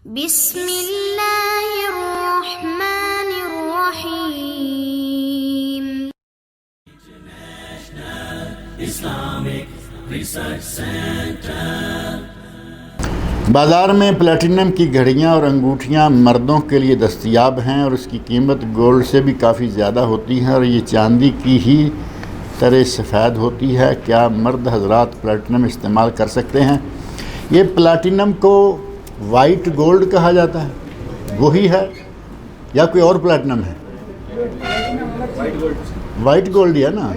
بسم اللہ الرحمن الرحیم۔ بازار میں پلیٹینم کی گھڑیاں اور انگوٹھیاں مردوں کے لیے دستیاب ہیں اور اس کی قیمت گولڈ سے بھی کافی زیادہ ہوتی ہے اور یہ چاندی کی ہی طرح سفید ہوتی ہے۔ کیا مرد حضرات پلیٹینم استعمال کر سکتے ہیں؟ یہ پلیٹینم کو وائٹ گولڈ کہا جاتا ہے، وہی ہے یا کوئی اور پلیٹینم ہے؟ وائٹ گولڈ ہے نا۔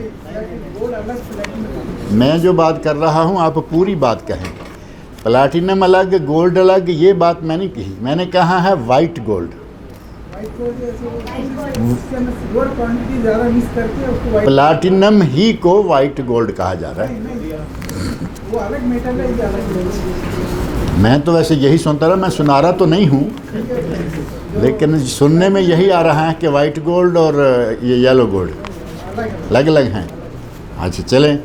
میں جو بات کر رہا ہوں آپ پوری بات کہیں، پلاٹینم الگ گولڈ الگ، یہ بات میں نہیں کہی، میں نے کہا ہے وائٹ گولڈ۔ پلاٹینم ہی کو وائٹ گولڈ کہا جا رہا ہے۔ میں تو ویسے یہی سنتا رہا، میں سنارا تو نہیں ہوں، لیکن سننے میں یہی آ رہا ہے کہ وائٹ گولڈ اور یہ یلو گولڈ الگ الگ ہیں۔ اچھا چلیں،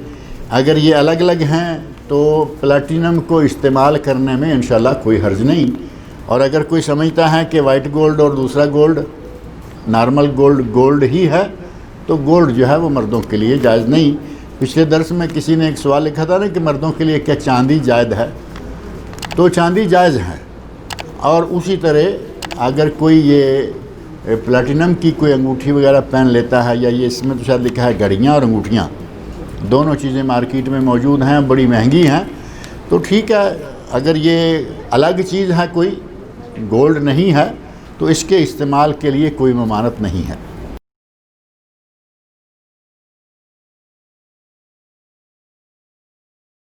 اگر یہ الگ الگ ہیں تو پلاٹینم کو استعمال کرنے میں انشاءاللہ کوئی حرج نہیں، اور اگر کوئی سمجھتا ہے کہ وائٹ گولڈ اور دوسرا گولڈ نارمل گولڈ ہی ہے تو گولڈ جو ہے وہ مردوں کے لیے جائز نہیں۔ پچھلے درس میں کسی نے ایک سوال لکھا تھا نا کہ مردوں کے لیے کیا چاندی جائز ہے، تو چاندی جائز ہے، اور اسی طرح اگر کوئی یہ پلاٹینم کی کوئی انگوٹھی وغیرہ پہن لیتا ہے، یا یہ اس میں تو شاید لکھا ہے گھڑیاں اور انگوٹھیاں، دونوں چیزیں مارکیٹ میں موجود ہیں، بڑی مہنگی ہیں، تو ٹھیک ہے، اگر یہ الگ چیز ہے، کوئی گولڈ نہیں ہے، تو اس کے استعمال کے لیے کوئی ممانعت نہیں ہے۔